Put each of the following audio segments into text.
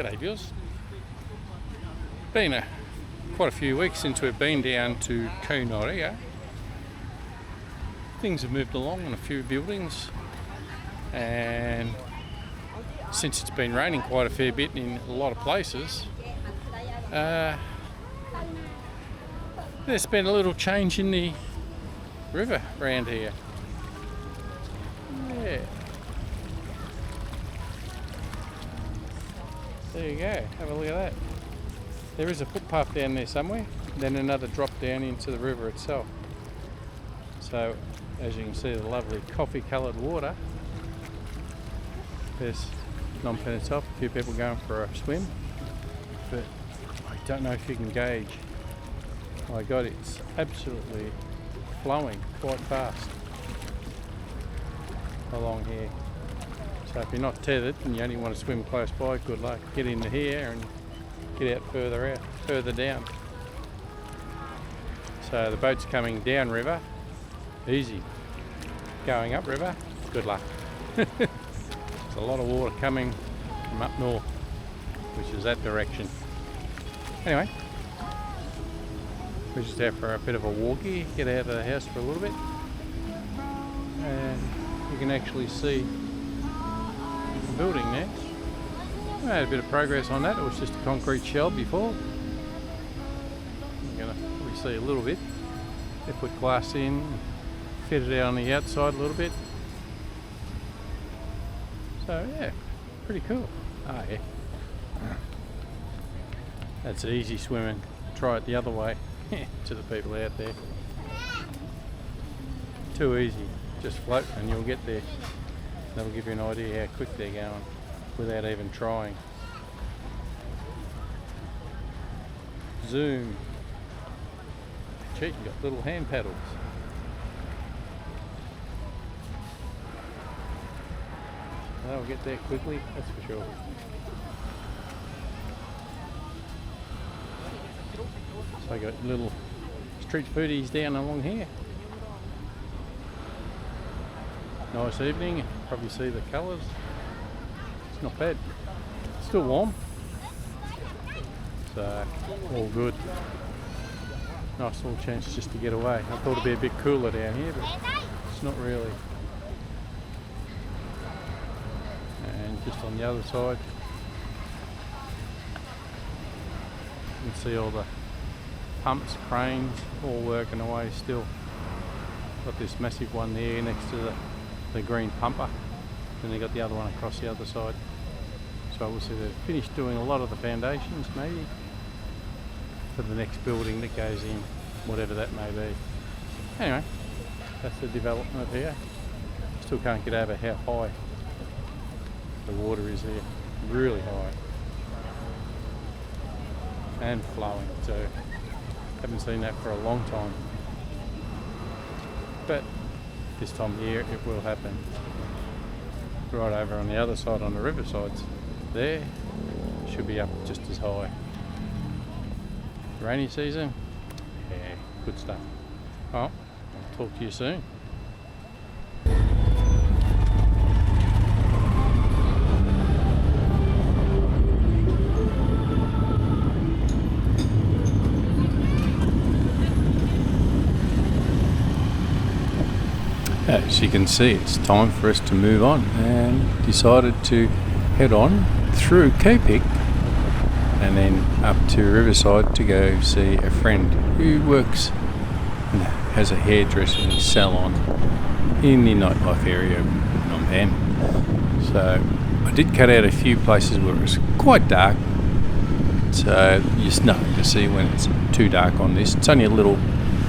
G'day viewers. Been quite a few weeks since we've been down to Koh Norea. Things have moved along on a few buildings, and since it's been raining quite a fair bit in a lot of places, there's been a little change in the river around here. Yeah. There you go, have a look at that. There is a footpath down there somewhere, then another drop down into the river itself. So, as you can see, the lovely coffee coloured water. There's Phnom Penh itself, a few people going for a swim, but I don't know if you can gauge. My God, it's absolutely flowing quite fast along here. So if you're not tethered and you only want to swim close by, good luck. Get into here and get out, further down. So the boat's coming down river, easy. Going up river, good luck. There's a lot of water coming from up north, which is that direction. Anyway, we're just out for a bit of a walkie, get out of the house for a little bit, and you can actually see the building there. I made a bit of progress on that. It was just a concrete shell before. You're going to probably see a little bit. They put glass in, fit it out on the outside a little bit. So yeah, pretty cool. Oh yeah. That's easy swimming. Try it the other way to the people out there. Too easy. Just float and you'll get there. That'll give you an idea how quick they're going without even trying. Zoom. Cheat, you got little hand paddles. They'll get there quickly, that's for sure. So I got little street foodies down along here. Nice evening, probably see the colours. It's not bad. Still warm. So all good. Nice little chance just to get away. I thought it'd be a bit cooler down here, but it's not really. And just on the other side, you can see all the pumps, cranes, all working away still. Got this massive one there next to the green pumper. Then they got the other one across the other side. So obviously they've finished doing a lot of the foundations maybe for the next building that goes in, whatever that may be. Anyway, that's the development here. Still can't get over how high the water is here. Really high. And flowing too. Haven't seen that for a long time. But this time of year it will happen. Right over on the other side, on the Riversides, there should be up just as high. Rainy season, yeah, good stuff. Well, I'll talk to you soon. As you can see, it's time for us to move on, and decided to head on through Koh and then up to Riverside to go see a friend who works and has a hairdressing salon in the nightlife area of Phnom Penh. So I did cut out a few places where it was quite dark, so you're starting to see when it's too dark on this. It's only a little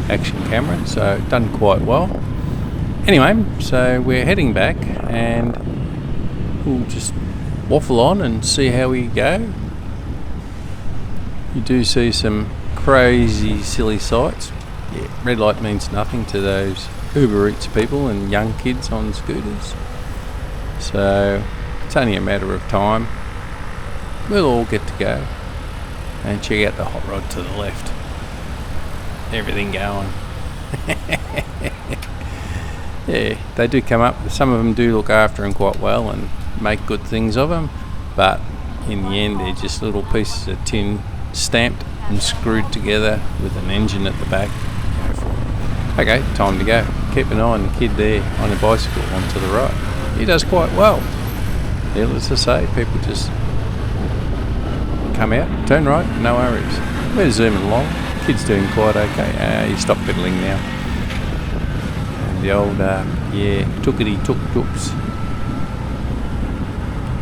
action camera, so done quite well. Anyway, so we're heading back and we'll just waffle on and see how we go. You do see some crazy, silly sights. Yeah, red light means nothing to those Uber Eats people and young kids on scooters. So it's only a matter of time. We'll all get to go and check out the hot rod to the left. Everything going. Yeah, they do come up. Some of them do look after him quite well and make good things of him, but in the end they're just little pieces of tin stamped and screwed together with an engine at the back. Go for it. Okay, time to go. Keep an eye on the kid there on a bicycle onto the right. He does quite well. Needless to say, people just come out, turn right, no worries. We're zooming along. Kid's doing quite okay. You stop pedaling now. And the old, tookity-tuk-tuks.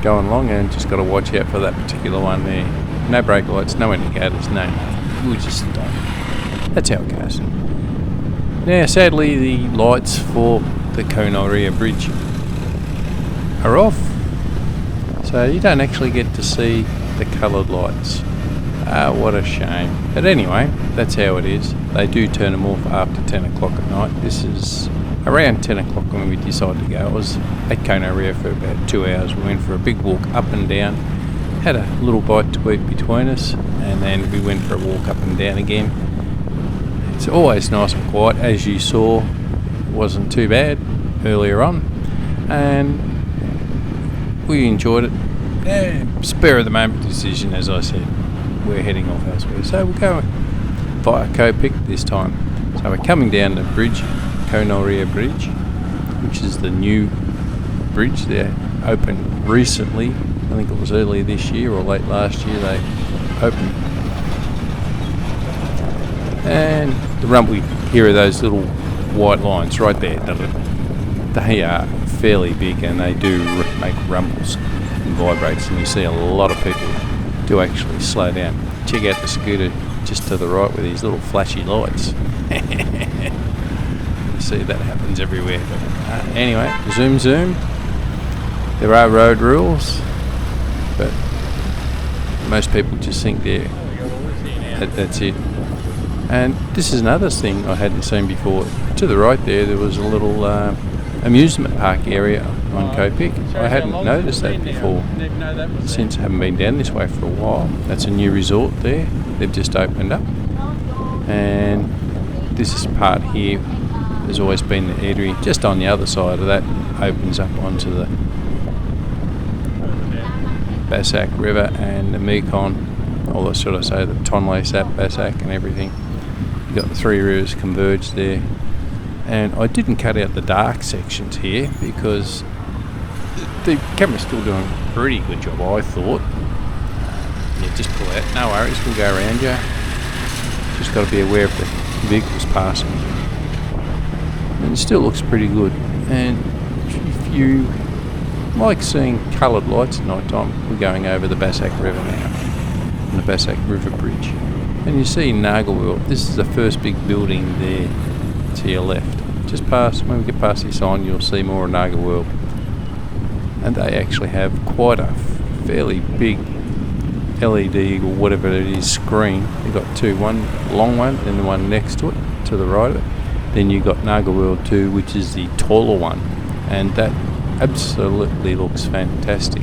Going along, and just got to watch out for that particular one there. No brake lights, no indicators, no nothing. We just stop. That's how it goes. Now, sadly, the lights for the Koh Norea bridge are off, so you don't actually get to see the coloured lights. What a shame. But anyway, that's how it is. They do turn them off after 10 o'clock at night. This is around 10 o'clock when we decided to go. I was at Koh Norea for about 2 hours. We went for a big walk up and down, had a little bite to eat between us, and then we went for a walk up and down again. It's always nice and quiet. As you saw, it wasn't too bad earlier on, and we enjoyed it. Spur of the moment decision, as I said. We're heading off elsewhere, so we'll go via Koh Pik this time. So we're coming down the bridge, Koh Norea Bridge, which is the new bridge. They opened recently. I think it was earlier this year or late last year they opened. And the rumble, here are those little white lines right there. They are fairly big, and they do make rumbles and vibrates, and you see a lot of people do actually slow down. Check out the scooter just to the right with these little flashy lights. You see that happens everywhere. But, anyway, zoom. There are road rules, but most people just think that's it. And this is another thing I hadn't seen before. To the right there was a little amusement park area on Koh Pik. I hadn't noticed that before, since I haven't been down this way for a while. That's a new resort there. They've just opened up. And this part here has always been the eatery. Just on the other side of that opens up onto the Basak River and the Mekong, or should I say the Tonle Sap, Basak and everything. You've got the three rivers converge there. And I didn't cut out the dark sections here because the camera's still doing a pretty good job, I thought. Yeah, just pull out. No worries, we'll go around you. Just got to be aware of the vehicles passing. And it still looks pretty good. And if you like seeing coloured lights at night time, we're going over the Basak River now, on the Basak River Bridge. And you see Naga World. This is the first big building there to your left. Just past, when we get past this sign, you'll see more of Naga World. And they actually have quite a fairly big LED or whatever it is screen. You've got two, one long one and the one next to it, to the right of it. Then you've got Naga World 2, which is the taller one. And that absolutely looks fantastic.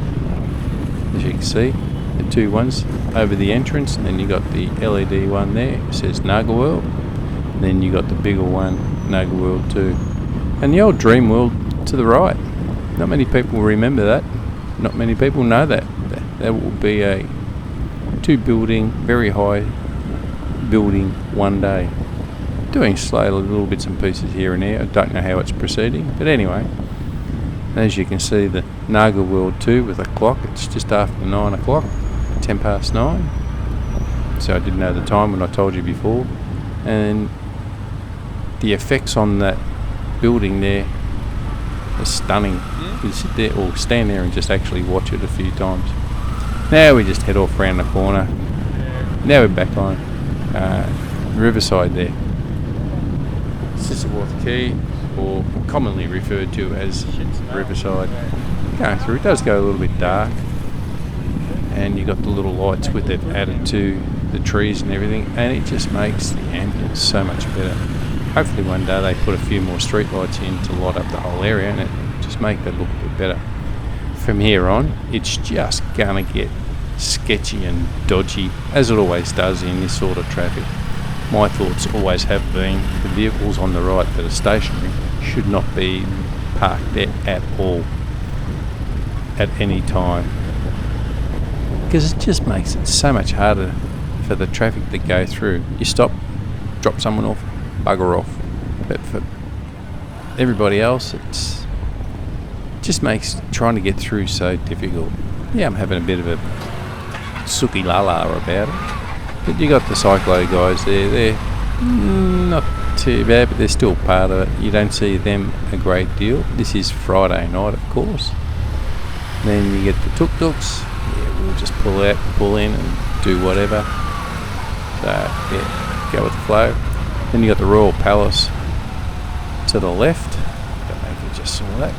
As you can see, the two ones over the entrance, and then you got the LED one there. It says Naga World. And then you got the bigger one, Naga World 2. And the old Dream World to the right. Not many people remember that. Not many people know that. That will be a two-building, very high building one day. Doing slowly little bits and pieces here and there. I don't know how it's proceeding. But anyway, as you can see, the Naga World 2 with a clock. It's just after 9 o'clock, 10 past 9. So I didn't know the time when I told you before. And the effects on that building there are stunning. You can sit there or stand there and just actually watch it a few times. Now we just head off around the corner. Now we're back on Riverside there. Sisterworth Quay, or commonly referred to as Riverside. Going through, it does go a little bit dark. And you've got the little lights with it added to the trees and everything, and it just makes the ambience so much better. Hopefully one day they put a few more street lights in to light up the whole area, and it just make that look a bit better. From here on, it's just gonna get sketchy and dodgy, as it always does in this sort of traffic. My thoughts always have been the vehicles on the right that are stationary should not be parked there at all, at any time. because it just makes it so much harder for the traffic to go through. You stop, drop someone off, bugger off. But for everybody else, it just makes trying to get through so difficult. Yeah, I'm having a bit of a sooky lala about it. But you got the cyclo guys there. They're not too bad, but they're still part of it. You don't see them a great deal. This is Friday night, of course. Then you get the tuk-tuks. Yeah, we'll just pull out, pull in and do whatever. So, yeah, go with the flow. Then you got the Royal Palace to the left. Don't know if you just saw that.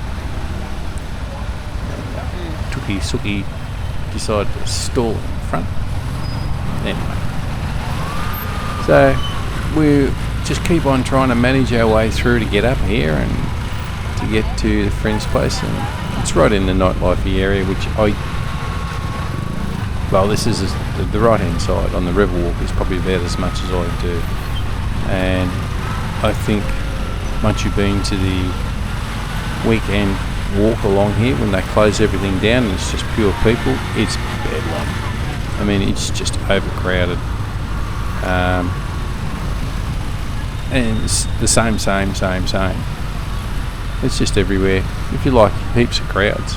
Tuki Suki decided to stall in front. Anyway. So, we just keep on trying to manage our way through to get up here and to get to the friend's place. And it's right in the nightlifey area, which this is the right hand side on the River Walk is probably about as much as I do. And I think once you've been to the weekend walk along here, when they close everything down and it's just pure people, it's bedlam. I mean, it's just overcrowded. And it's the same. It's just everywhere. If you like heaps of crowds.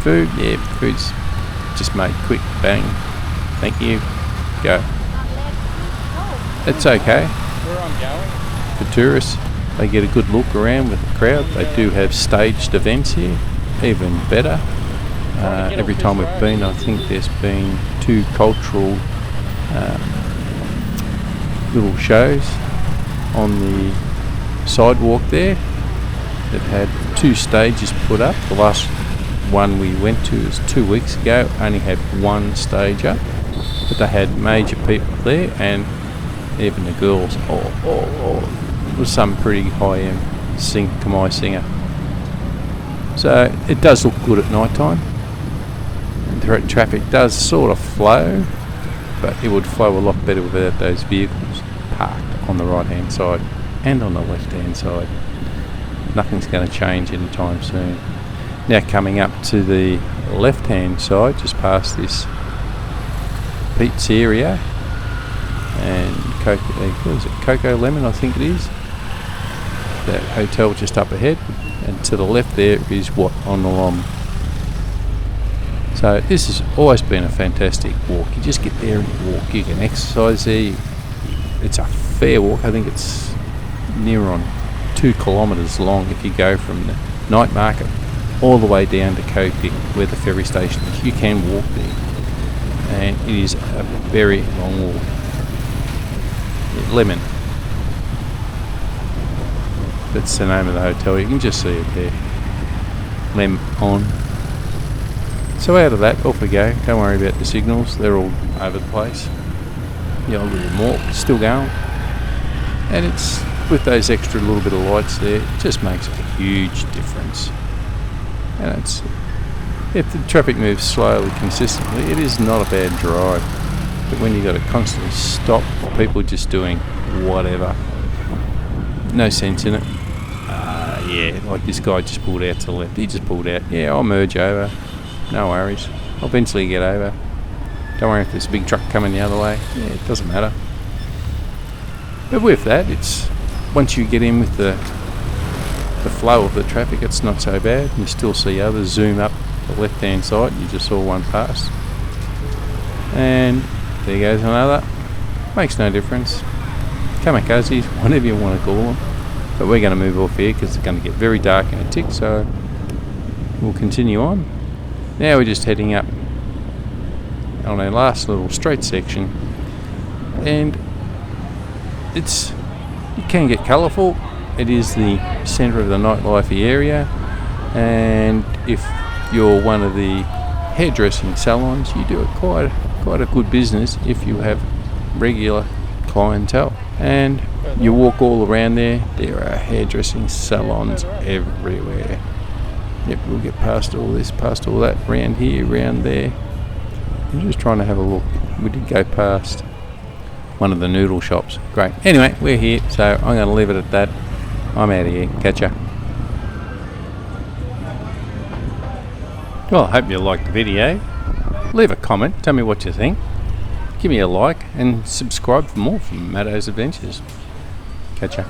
Food, yeah, food's just made quick, bang, thank you, go. It's okay. Where I'm going? For tourists, they get a good look around with the crowd. They do have staged events here, even better. Every time we've been, I think there's been 2 cultural little shows on the sidewalk there that had 2 stages put up. The last one we went to was 2 weeks ago, only had 1 stage up, but they had major people there, and even the girls, it was some pretty high-end Khmer singer. So it does look good at night time. The traffic does sort of flow, but it would flow a lot better without those vehicles parked on the right hand side and on the left hand side. Nothing's going to change anytime soon. Now coming up to the left hand side, just past this Pete's area and Coco Lemon, I think it is, that hotel just up ahead, and to the left there is Wat Onalom. So this has always been a fantastic walk. You just get there and you walk. You can exercise there. It's a fair walk. I think it's near on 2 kilometres long if you go from the night market all the way down to Koh Pik, where the ferry station is. You can walk there, and it is a very long walk. Yeah, Lemon. That's the name of the hotel. You can just see it there. Lem on. So out of that, off we go. Don't worry about the signals. They're all over the place. The old little mall still going. And it's with those extra little bit of lights there, it just makes a huge difference. And it's, if the traffic moves slowly, consistently, it is not a bad drive. But when you've got to constantly stop for people just doing whatever, no sense in it. Yeah, like this guy just pulled out to the left. He just pulled out. Yeah, I'll merge over. No worries. I'll eventually get over. Don't worry if there's a big truck coming the other way. Yeah, it doesn't matter. But with that, it's once you get in with the flow of the traffic, it's not so bad. You still see others zoom up the left-hand side. You just saw one pass. And there goes another. Makes no difference. Kamikazes, whatever you want to call them. But we're going to move off here because it's going to get very dark in a tick, so we'll continue on. Now we're just heading up on our last little straight section, and it can get colourful. It is the centre of the nightlifey area, and if you're one of the hairdressing salons, you do it quite a good business if you have regular clientele. And you walk all around there are hairdressing salons everywhere. Yep, we'll get past all this, past all that, round here, round there. I'm just trying to have a look. We did go past one of the noodle shops. Great. Anyway, we're here, so I'm going to leave it at that. I'm out of here. Catch ya. Well, I hope you liked the video. Leave a comment, tell me what you think. Give me a like and subscribe for more from Matto's Adventures. Catch ya.